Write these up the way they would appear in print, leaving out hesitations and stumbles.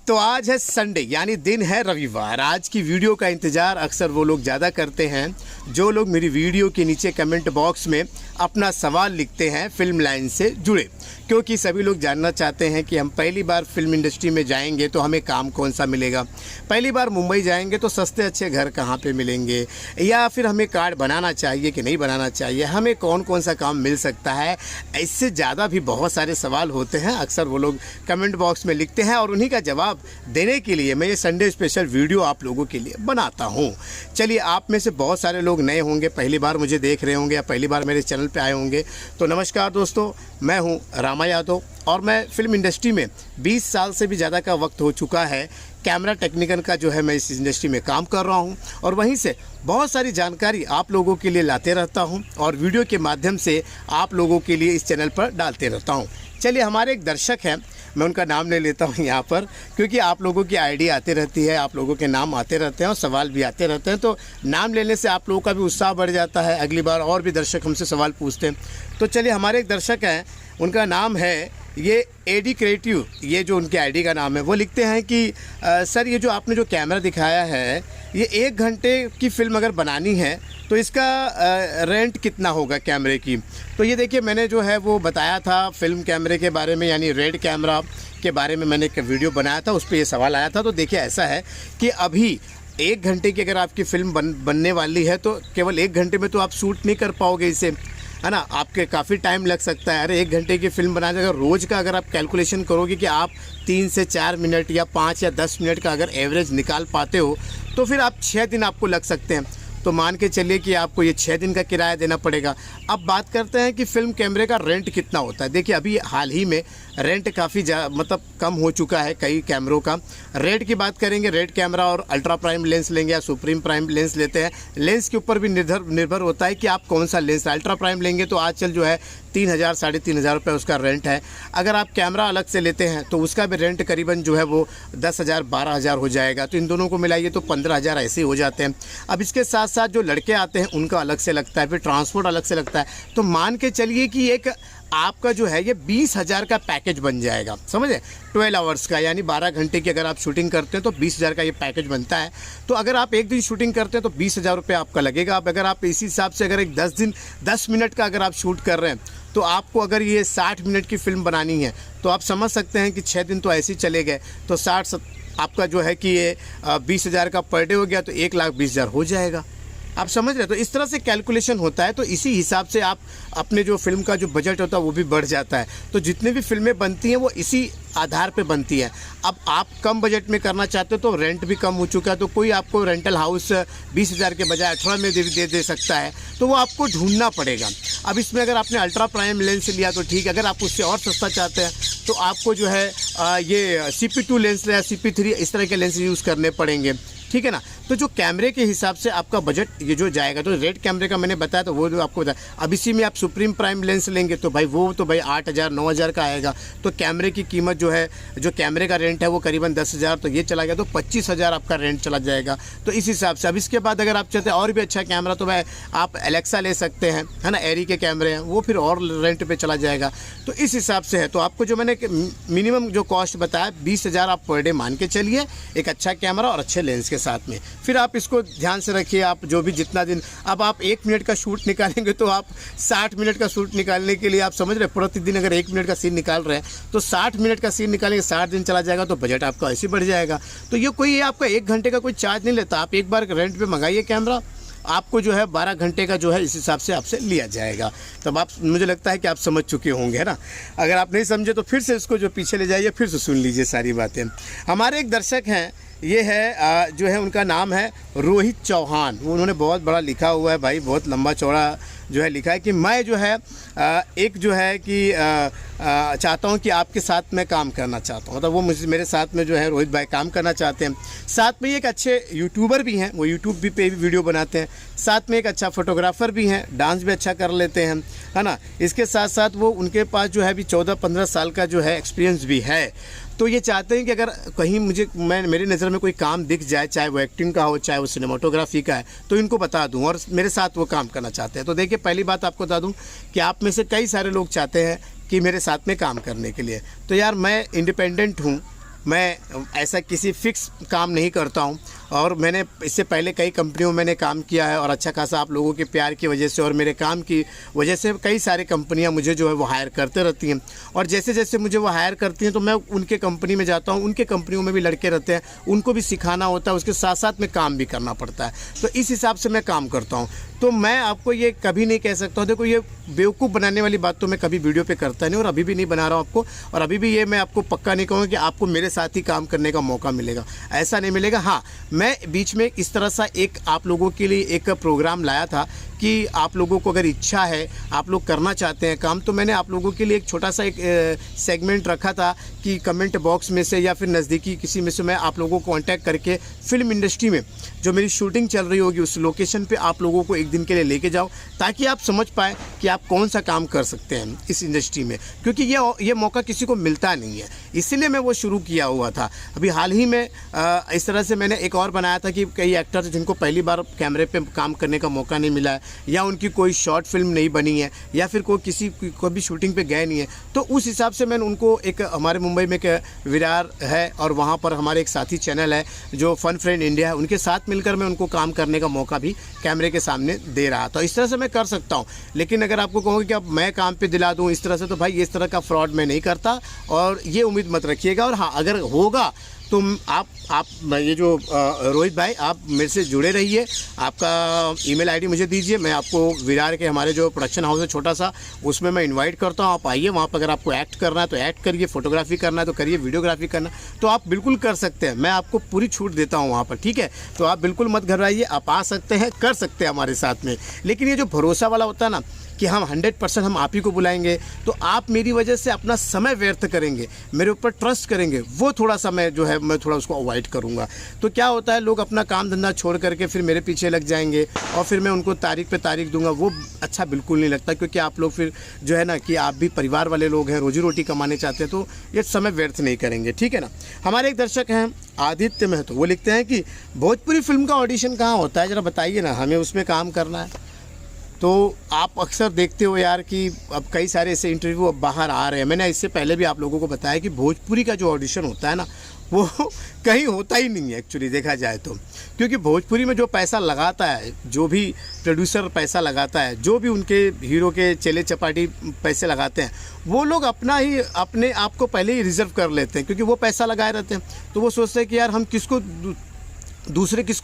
तो आज है संडे यानी दिन है रविवार। आज की वीडियो का इंतज़ार अक्सर वो लोग ज़्यादा करते हैं जो लोग मेरी वीडियो के नीचे कमेंट बॉक्स में अपना सवाल लिखते हैं फिल्म लाइन से जुड़े, क्योंकि सभी लोग जानना चाहते हैं कि हम पहली बार फिल्म इंडस्ट्री में जाएंगे तो हमें काम कौन सा मिलेगा, पहली बार मुंबई जाएंगे तो सस्ते अच्छे घर कहाँ पे मिलेंगे, या फिर हमें कार्ड बनाना चाहिए कि नहीं बनाना चाहिए, हमें कौन कौन सा काम मिल सकता है। इससे ज़्यादा भी बहुत सारे सवाल होते हैं, अक्सर वो लोग कमेंट बॉक्स में लिखते हैं और उन्हीं का जवाब देने के लिए मैं ये संडे स्पेशल वीडियो आप लोगों के लिए बनाता हूँ। चलिए, आप में से बहुत सारे लोग नए होंगे, पहली बार मुझे देख रहे होंगे या पहली बार मेरे चैनल पे आए होंगे, तो नमस्कार दोस्तों, मैं हूँ रामा यादव और मैं फिल्म इंडस्ट्री में 20 साल से भी ज़्यादा का वक्त हो चुका है। कैमरा टेक्नीशियन का जो है मैं इस इंडस्ट्री में काम कर रहा हूँ और वहीं से बहुत सारी जानकारी आप लोगों के लिए लाते रहता हूँ और वीडियो के माध्यम से आप लोगों के लिए इस चैनल पर डालते रहता हूँ। चलिए, हमारे एक दर्शक हैं, मैं उनका नाम ले लेता हूँ यहाँ पर, क्योंकि आप लोगों की आईडी आते रहती है, आप लोगों के नाम आते रहते हैं और सवाल भी आते रहते हैं, तो नाम लेने से आप लोगों का भी उत्साह बढ़ जाता है, अगली बार और भी दर्शक हमसे सवाल पूछते हैं। तो चलिए, हमारे एक दर्शक हैं, उनका नाम है ये एडी क्रिएटिव, ये जो उनके आईडी का नाम है, वो लिखते हैं कि सर, ये जो आपने जो कैमरा दिखाया है, ये 1 घंटे की फ़िल्म अगर बनानी है तो इसका रेंट कितना होगा कैमरे की। तो ये देखिए, मैंने जो है वो बताया था फिल्म कैमरे के बारे में, यानी रेड कैमरा के बारे में मैंने एक वीडियो बनाया था, उस पर ये सवाल आया था। तो देखिए, ऐसा है कि अभी 1 घंटे की अगर आपकी फ़िल्म बनने वाली है तो केवल 1 घंटे में तो आप शूट नहीं कर पाओगे इसे, है ना, आपके काफ़ी टाइम लग सकता है। अरे 1 घंटे की फ़िल्म बनाने अगर रोज़ का अगर आप कैलकुलेशन करोगे कि आप 3 से 4 मिनट या 5 या 10 मिनट का अगर एवरेज निकाल पाते हो तो फिर आप 6 दिन आपको लग सकते हैं। तो मान के चलिए कि आपको ये 6 दिन का किराया देना पड़ेगा। अब बात करते हैं कि फ़िल्म कैमरे का रेंट कितना होता है। देखिए, अभी हाल ही में रेंट काफ़ी मतलब कम हो चुका है कई कैमरों का। रेट की बात करेंगे, रेड कैमरा और अल्ट्रा प्राइम लेंस लेंगे या सुप्रीम प्राइम लेंस लेते हैं, लेंस के ऊपर भी निर्भर होता है कि आप कौन सा लेंस। अल्ट्रा प्राइम लेंगे तो आजकल जो है 3000 साढ़े 3000 रुपये उसका रेंट है। अगर आप कैमरा अलग से लेते हैं तो उसका भी रेंट करीबन जो है वो 10,000 12,000 हो जाएगा। तो इन दोनों को मिलाइए तो 15,000 ऐसे ही हो जाते हैं। अब इसके साथ साथ जो लड़के आते हैं उनका अलग से लगता है, फिर ट्रांसपोर्ट अलग से लगता है। तो मान के चलिए कि एक आपका जो है ये 20,000 का पैकेज बन जाएगा, समझे, 12 आवर्स का, यानी 12 घंटे की अगर आप शूटिंग करते हैं तो 20,000 का ये पैकेज बनता है। तो अगर आप एक दिन शूटिंग करते हैं तो 20,000 रुपये आपका लगेगा। अब अगर आप इसी हिसाब से अगर एक 10 मिनट का अगर आप शूट कर रहे हैं तो आपको अगर ये 60 मिनट की फ़िल्म बनानी है तो आप समझ सकते हैं कि 6 दिन तो ऐसे ही चले गए, तो 60 आपका जो है कि ये 20,000 का पर डे हो गया तो 1,20,000 हो जाएगा। आप समझ रहे, तो इस तरह से कैलकुलेशन होता है। तो इसी हिसाब से आप अपने जो फिल्म का जो बजट होता है वो भी बढ़ जाता है। तो जितनी भी फिल्में बनती हैं वो इसी आधार पे बनती है। अब आप कम बजट में करना चाहते हो तो रेंट भी कम हो चुका है, तो कोई आपको रेंटल हाउस 20,000 के बजाय 18 में दे सकता है, तो वो आपको ढूंढना पड़ेगा। अब इसमें अगर आपने अल्ट्रा प्राइम लेंस लिया तो ठीक है, अगर आप उससे और सस्ता चाहते हैं तो आपको जो है ये CP2 लेंस या CP3 इस तरह के लेंस यूज़ करने पड़ेंगे, ठीक है ना। तो जो कैमरे के हिसाब से आपका बजट ये जो जाएगा, तो रेड कैमरे का मैंने बताया तो वो जो आपको बताया। अब इसी में आप सुप्रीम प्राइम लेंस लेंगे तो भाई वो तो भाई 8,000 9,000 का आएगा। तो कैमरे की कीमत जो है, जो कैमरे का रेंट है वो करीबन 10,000, तो ये चला गया तो 25,000 आपका रेंट चला जाएगा। तो इस हिसाब से अब इसके बाद अगर आप चाहते हैं और भी अच्छा कैमरा तो भाई आप एलेक्सा ले सकते हैं, है ना, एरी के कैमरे हैं, वो फिर और रेंट पर चला जाएगा। तो इस हिसाब से है। तो आपको जो मैंने मिनिमम जो कॉस्ट बताया 20,000 आप पर डे मान के चलिए, एक अच्छा कैमरा और अच्छे लेंस के साथ में। फिर आप इसको ध्यान से रखिए, आप जो भी जितना दिन, अब आप 1 मिनट का शूट निकालेंगे तो आप 60 मिनट का शूट निकालने के लिए आप समझ रहे, प्रतिदिन अगर 1 मिनट का सीन निकाल रहे हैं तो 60 मिनट का सीन निकालेंगे, 60 दिन चला जाएगा, तो बजट आपका ऐसे बढ़ जाएगा। तो ये कोई आपका 1 घंटे का कोई चार्ज नहीं लेता। आप एक बार रेंट पे मंगाइए कैमरा, आपको जो है 12 घंटे का जो है इस हिसाब से आपसे लिया जाएगा। तब आप, मुझे लगता है कि आप समझ चुके होंगे, है ना। अगर आप नहीं समझे तो फिर से इसको जो पीछे ले जाइए, फिर से सुन लीजिए सारी बातें। हमारे एक दर्शक हैं, ये है जो है उनका नाम है रोहित चौहान। उन्होंने बहुत बड़ा लिखा हुआ है भाई, बहुत लंबा चौड़ा जो है लिखा है कि मैं जो है एक जो है कि चाहता हूं कि आपके साथ में काम करना चाहता हूं। मतलब वो मेरे साथ में जो है रोहित भाई काम करना चाहते हैं। साथ में एक अच्छे यूट्यूबर भी हैं, वो यूट्यूब भी पे भी वीडियो बनाते हैं। साथ में एक अच्छा फोटोग्राफ़र भी हैं, डांस भी अच्छा कर लेते हैं, है ना। इसके साथ साथ वो उनके पास जो है अभी 14-15 साल का जो है एक्सपीरियंस भी है। तो ये चाहते हैं कि अगर कहीं मेरी नज़र में कोई काम दिख जाए, चाहे वो एक्टिंग का हो चाहे वो सिनेमाटोग्राफी का है, तो इनको बता दूं और मेरे साथ वो काम करना चाहते हैं। तो देखिए, पहली बात आपको बता दूं कि आप में से कई सारे लोग चाहते हैं कि मेरे साथ में काम करने के लिए। तो यार, मैं इंडिपेंडेंट हूँ, मैं ऐसा किसी फिक्स काम नहीं करता हूँ, और मैंने इससे पहले कई कंपनियों में मैंने काम किया है, और अच्छा खासा आप लोगों के प्यार की वजह से और मेरे काम की वजह से कई सारी कंपनियां मुझे जो है वो हायर करते रहती हैं, और जैसे जैसे मुझे वो हायर करती हैं तो मैं उनके कंपनी में जाता हूं। उनके कंपनियों में भी लड़के रहते हैं, उनको भी सिखाना होता है, उसके साथ साथ में काम भी करना पड़ता है, तो इस हिसाब से मैं काम करता हूँ। तो मैं आपको ये कभी नहीं कह सकता हूँ, देखो ये बेवकूफ़ बनाने वाली बात तो मैं कभी वीडियो पे करता नहीं, और अभी भी नहीं बना रहा हूँ आपको, और अभी भी ये मैं आपको पक्का नहीं कहूँगा कि आपको मेरे साथ ही काम करने का मौका मिलेगा, ऐसा नहीं मिलेगा। हाँ, मैं बीच में इस तरह सा एक आप लोगों के लिए एक प्रोग्राम लाया था कि आप लोगों को अगर इच्छा है, आप लोग करना चाहते हैं काम, तो मैंने आप लोगों के लिए एक छोटा सा एक सेगमेंट रखा था कि कमेंट बॉक्स में से या फिर नज़दीकी किसी में से मैं आप लोगों को कांटेक्ट करके फिल्म इंडस्ट्री में जो मेरी शूटिंग चल रही होगी उस लोकेशन पे आप लोगों को एक दिन के लिए लेके जाओ, ताकि आप समझ पाए कि आप कौन सा काम कर सकते हैं इस इंडस्ट्री में, क्योंकि ये मौका किसी को मिलता नहीं है, इसीलिए मैं वो शुरू किया हुआ था। अभी हाल ही में इस तरह से मैंने एक और बनाया था कि कई एक्टर्स जिनको पहली बार कैमरे पे काम करने का मौका नहीं मिला है, या उनकी कोई शॉर्ट फिल्म नहीं बनी है, या फिर कोई भी शूटिंग पे गए नहीं है, तो उस हिसाब से मैंने उनको एक हमारे मुंबई में एक विरार है और वहाँ पर हमारे एक साथी चैनल है जो फन फ्रेंड इंडिया है, उनके साथ मिलकर मैं उनको काम करने का मौका भी कैमरे के सामने दे रहा था। इस तरह से मैं कर सकता हूँ, लेकिन अगर आपको कहूँगी कि अब मैं काम पे दिला दूँ इस तरह से, तो भाई इस तरह का फ्रॉड मैं नहीं करता, और ये उम्मीद मत रखिएगा। और हाँ, अगर होगा तो आप ये जो रोहित भाई, आप मेरे से जुड़े रहिए, आपका ईमेल आईडी मुझे दीजिए, मैं आपको विरार के हमारे जो प्रोडक्शन हाउस है छोटा सा, उसमें मैं इनवाइट करता हूँ, आप आइए वहाँ पर। अगर आपको एक्ट करना है तो एक्ट करिए, फोटोग्राफी करना है तो करिए, वीडियोग्राफी करना तो आप बिल्कुल कर सकते हैं, मैं आपको पूरी छूट देता हूँ वहाँ पर, ठीक है। तो आप बिल्कुल मत घबराइए, आप आ सकते हैं, कर सकते हैं हमारे साथ में। लेकिन ये जो भरोसा वाला होता है ना कि हम 100% हम आप ही को बुलाएंगे, तो आप मेरी वजह से अपना समय व्यर्थ करेंगे, मेरे ऊपर ट्रस्ट करेंगे, वो थोड़ा सा मैं जो है मैं थोड़ा उसको अवॉइड करूँगा। तो क्या होता है, लोग अपना काम धंधा छोड़ करके फिर मेरे पीछे लग जाएंगे, और फिर मैं उनको तारीख पे तारीख दूंगा, वो अच्छा बिल्कुल नहीं लगता, क्योंकि आप लोग फिर जो है ना कि आप भी परिवार वाले लोग हैं, रोजी रोटी कमाने चाहते हैं, तो ये समय व्यर्थ नहीं करेंगे, ठीक है ना। हमारे एक दर्शक हैं आदित्य महतो, वो लिखते हैं कि भोजपुरी फिल्म का ऑडिशन कहाँ होता है, ज़रा बताइए ना, हमें उसमें काम करना है। तो आप अक्सर देखते हो यार कि अब कई सारे ऐसे इंटरव्यू अब बाहर आ रहे हैं, मैंने इससे पहले भी आप लोगों को बताया कि भोजपुरी का जो ऑडिशन होता है ना, वो कहीं होता ही नहीं है एक्चुअली देखा जाए तो, क्योंकि भोजपुरी में जो पैसा लगाता है, जो भी प्रोड्यूसर पैसा लगाता है, जो भी उनके हीरो के चेले चपाटी पैसे लगाते हैं, वो लोग अपने आप को पहले ही रिजर्व कर लेते हैं, क्योंकि वो पैसा लगाए रहते हैं, तो वो सोचते हैं कि यार हम किसको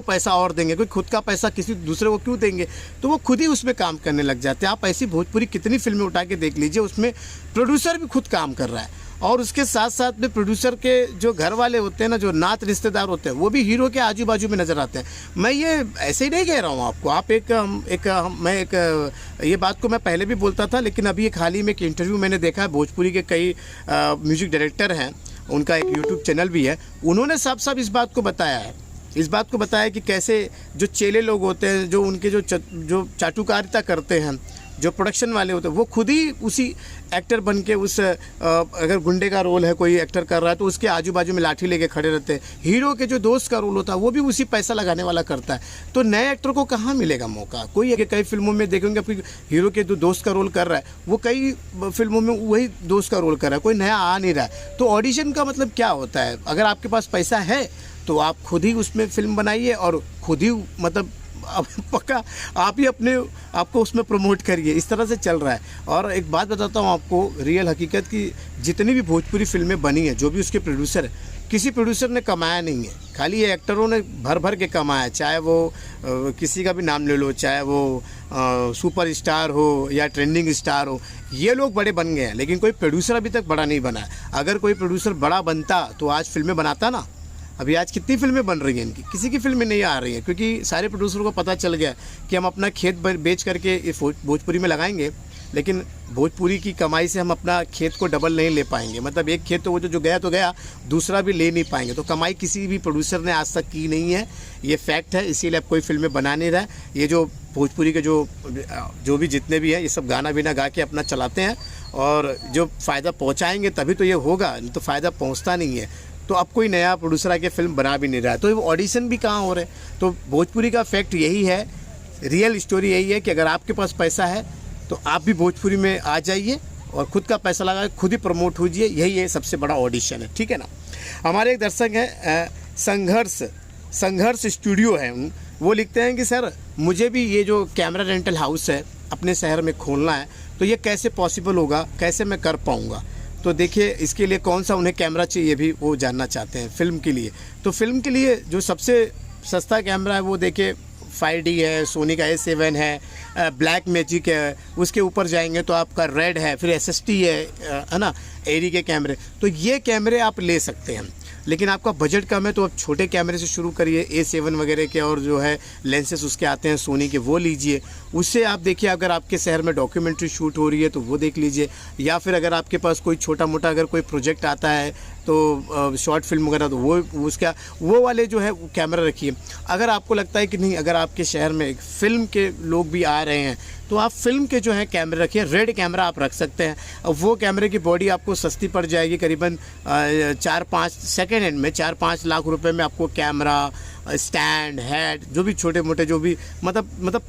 पैसा और देंगे, कोई खुद का पैसा किसी दूसरे को क्यों देंगे, तो वो खुद ही उसमें काम करने लग जाते हैं। आप ऐसी भोजपुरी कितनी फिल्में उठा के देख लीजिए, उसमें प्रोड्यूसर भी खुद काम कर रहा है, और उसके साथ साथ में प्रोड्यूसर के जो घर वाले होते हैं ना, जो नात रिश्तेदार होते हैं, वो भी हीरो के आजू बाजू में नज़र आते हैं। मैं ये ऐसे ही नहीं कह रहा हूँ आपको, आप ये बात को मैं पहले भी बोलता था, लेकिन अभी एक हाल ही में एक इंटरव्यू मैंने देखा है, भोजपुरी के कई म्यूजिक डायरेक्टर हैं, उनका एक यूट्यूब चैनल भी है, उन्होंने साफ साफ इस बात को बताया कि कैसे जो चेले लोग होते हैं, जो उनके जो चाटुकारिता करते हैं, जो प्रोडक्शन वाले होते हैं, वो खुद ही उसी एक्टर बन के अगर गुंडे का रोल है कोई एक्टर कर रहा है तो उसके आजू बाजू में लाठी लेके खड़े रहते हैं। हीरो के जो दोस्त का रोल होता है वो भी उसी पैसा लगाने वाला करता है। तो नए एक्टर को कहाँ मिलेगा मौका? कई फिल्मों में देखेंगे आपकी हीरो के जो दोस्त का रोल कर रहा है वो कई फिल्मों में वही दोस्त का रोल कर रहा है, कोई नया आ नहीं रहा है। तो ऑडिशन का मतलब क्या होता है? अगर आपके पास पैसा है तो आप खुद ही उसमें फिल्म बनाइए और खुद ही मतलब अब पक्का आप ही आपको उसमें प्रमोट करिए। इस तरह से चल रहा है। और एक बात बताता हूँ आपको, रियल हकीकत की जितनी भी भोजपुरी फिल्में बनी हैं, जो भी उसके प्रोड्यूसर है, किसी प्रोड्यूसर ने कमाया नहीं है, खाली ये एक्टरों ने भर भर के कमाया। चाहे वो किसी का भी नाम ले लो, चाहे वो सुपर स्टार हो या ट्रेंडिंग स्टार हो, ये लोग बड़े बन गए हैं, लेकिन कोई प्रोड्यूसर अभी तक बड़ा नहीं बना है। अगर कोई प्रोड्यूसर बड़ा बनता तो आज फिल्में बनाता ना। अभी आज कितनी फिल्में बन रही हैं इनकी, किसी की फिल्में नहीं आ रही हैं, क्योंकि सारे प्रोड्यूसरों को पता चल गया कि हम अपना खेत बेच करके भोजपुरी में लगाएंगे, लेकिन भोजपुरी की कमाई से हम अपना खेत को डबल नहीं ले पाएंगे। मतलब एक खेत तो वो जो गया तो गया, दूसरा भी ले नहीं पाएंगे। तो कमाई किसी भी प्रोड्यूसर ने आज तक की नहीं है, ये फैक्ट है। इसीलिए अब कोई फिल्में बना नहीं रहा है। ये जो भोजपुरी के जो भी जितने भी हैं, ये सब गाना बिना गा के अपना चलाते हैं, और जो फ़ायदा पहुँचाएँगे तभी तो ये होगा, नहीं तो फ़ायदा पहुँचता नहीं है। तो अब कोई नया प्रोड्यूसर आके फिल्म बना भी नहीं रहा है, तो ऑडिशन भी कहाँ हो रहे हैं। तो भोजपुरी का फैक्ट यही है, रियल स्टोरी यही है कि अगर आपके पास पैसा है तो आप भी भोजपुरी में आ जाइए और खुद का पैसा लगा खुद ही प्रमोट कीजिए, यही है सबसे बड़ा ऑडिशन है, ठीक है ना। हमारे एक दर्शक हैं संघर्ष स्टूडियो है, वो लिखते हैं कि सर मुझे भी ये जो कैमरा रेंटल हाउस है अपने शहर में खोलना है, तो ये कैसे पॉसिबल होगा, कैसे मैं कर पाऊँगा। तो देखिए इसके लिए कौन सा उन्हें कैमरा चाहिए ये भी वो जानना चाहते हैं फिल्म के लिए। तो फिल्म के लिए जो सबसे सस्ता कैमरा है वो देखिए 5D है, सोनी का A7 है, ब्लैक मैजिक है, उसके ऊपर जाएंगे तो आपका रेड है, फिर SST है ना, एरी के कैमरे। तो ये कैमरे आप ले सकते हैं, लेकिन आपका बजट कम है तो आप छोटे कैमरे से शुरू करिए, A7 वगैरह के, और जो है लेंसेस उसके आते हैं सोनी के, वो लीजिए। उससे आप देखिए अगर आपके शहर में डॉक्यूमेंट्री शूट हो रही है तो वो देख लीजिए, या फिर अगर आपके पास कोई छोटा मोटा अगर कोई प्रोजेक्ट आता है तो शॉर्ट फिल्म वगैरह, तो वो वाले जो है वो कैमरा रखिए। अगर आपको लगता है कि नहीं, अगर आपके शहर में फिल्म के लोग भी आ रहे हैं तो आप फिल्म के जो है कैमरे रखिए, रेड कैमरा आप रख सकते हैं। अब वो कैमरे की बॉडी आपको सस्ती पड़ जाएगी, करीबन 4-5 सेकेंड हैंड में 4-5 लाख रुपए में आपको कैमरा, स्टैंड, हेड, जो भी छोटे मोटे जो भी मतलब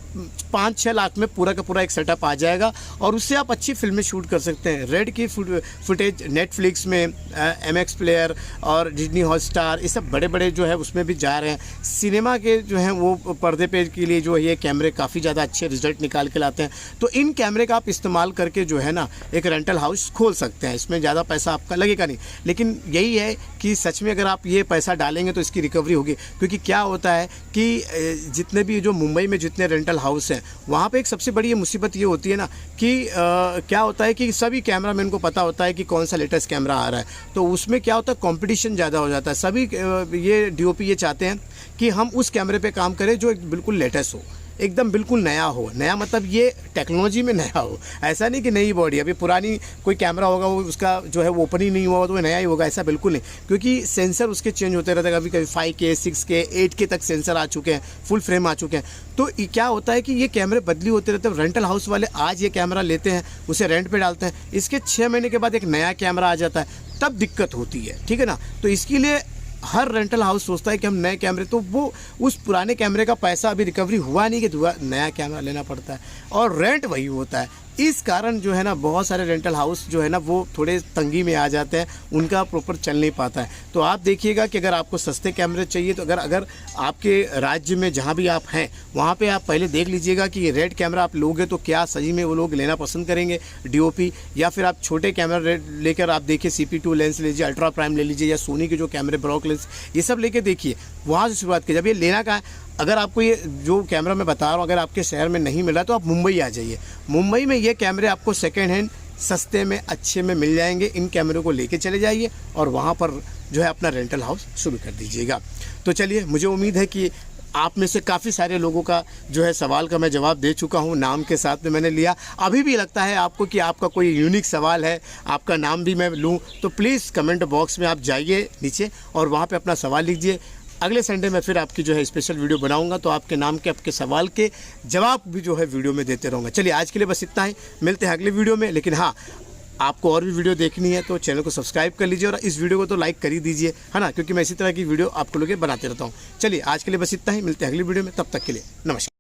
5-6 लाख में पूरा का पूरा एक सेटअप आ जाएगा, और उससे आप अच्छी फिल्में शूट कर सकते हैं। रेड की फुटेज नेटफ्लिक्स में, MX प्लेयर और डिज्नी हॉटस्टार, ये सब बड़े बड़े जो है उसमें भी जा रहे हैं। सिनेमा के जो हैं वो पर्दे पे के लिए जो है ये कैमरे काफ़ी ज़्यादा अच्छे रिजल्ट निकाल के लाते हैं। तो इन कैमरे का आप इस्तेमाल करके जो है ना एक रेंटल हाउस खोल सकते हैं, इसमें ज़्यादा पैसा आपका लगेगा नहीं। लेकिन यही है कि सच में अगर आप ये पैसा डालेंगे तो इसकी रिकवरी होगी, क्योंकि क्या होता है कि जितने भी जो मुंबई में जितने रेंटल हाउस हैं वहाँ पे एक सबसे बड़ी मुसीबत ये होती है ना कि क्या होता है कि सभी कैमरामैन को पता होता है कि कौन सा लेटेस्ट कैमरा आ रहा है, तो उसमें क्या होता है कंपटीशन ज़्यादा हो जाता है। सभी ये DOP ये चाहते हैं कि हम उस कैमरे पे काम करें जो बिल्कुल लेटेस्ट हो, एकदम बिल्कुल नया हो। नया मतलब ये टेक्नोलॉजी में नया हो, ऐसा नहीं कि नई बॉडी। अभी पुरानी कोई कैमरा होगा वो उसका जो है वो ओपन ही नहीं हुआ तो वो नया ही होगा, ऐसा बिल्कुल नहीं, क्योंकि सेंसर उसके चेंज होते रहते हैं। कभी कभी 5K, 6K, 8K तक सेंसर आ चुके हैं, फुल फ्रेम आ चुके हैं। तो क्या होता है कि ये कैमरे बदली होते रहते हैं। रेंटल हाउस वाले आज ये कैमरा लेते हैं, उसे रेंट पे डालते हैं, इसके 6 महीने के बाद एक नया कैमरा आ जाता है, तब दिक्कत होती है, ठीक है ना। तो इसके लिए हर रेंटल हाउस सोचता है कि हम नए कैमरे, तो वो उस पुराने कैमरे का पैसा अभी रिकवरी हुआ नहीं कि नया कैमरा लेना पड़ता है, और रेंट वही होता है। इस कारण जो है ना बहुत सारे रेंटल हाउस जो है ना वो थोड़े तंगी में आ जाते हैं, उनका प्रॉपर चल नहीं पाता है। तो आप देखिएगा कि अगर आपको सस्ते कैमरे चाहिए तो अगर आपके राज्य में जहाँ भी आप हैं वहाँ पे आप पहले देख लीजिएगा कि ये रेड कैमरा आप लोगे तो क्या सही में वो लोग लेना पसंद करेंगे DOP, या फिर आप छोटे कैमरा लेकर आप देखिए CP2 लेंस लीजिए, अल्ट्रा प्राइम ले लीजिए, या सोनी के जो कैमरे ब्रॉक लेंस, ये सब लेके देखिए, वहाँ से शुरुआत कीजिए। जब ये लेना का है, अगर आपको ये जो कैमरा मैं बता रहा हूँ अगर आपके शहर में नहीं मिला तो आप मुंबई आ जाइए। मुंबई में ये कैमरे आपको सेकेंड हैंड सस्ते में अच्छे में मिल जाएंगे। इन कैमरों को लेके चले जाइए और वहाँ पर जो है अपना रेंटल हाउस शुरू कर दीजिएगा। तो चलिए, मुझे उम्मीद है कि आप में से काफ़ी सारे लोगों का जो है सवाल का मैं जवाब दे चुका हूं, नाम के साथ में मैंने लिया। अभी भी लगता है आपको कि आपका कोई यूनिक सवाल है, आपका नाम भी मैं लूं, तो प्लीज़ कमेंट बॉक्स में आप जाइए नीचे और वहां पे अपना सवाल लिखिए। अगले संडे में फिर आपकी जो है स्पेशल वीडियो बनाऊंगा, तो आपके नाम के आपके सवाल के जवाब भी जो है वीडियो में देते रहूँगा। चलिए, आज के लिए बस इतना ही, मिलते हैं अगले वीडियो में। लेकिन हाँ, आपको और भी वीडियो देखनी है तो चैनल को सब्सक्राइब कर लीजिए और इस वीडियो को तो लाइक कर ही दीजिए, है ना, क्योंकि मैं इसी तरह की वीडियो आपको लोग बनाते रहता हूँ। चलिए, आज के लिए बस इतना ही, मिलते हैं अगली वीडियो में, तब तक के लिए नमस्कार।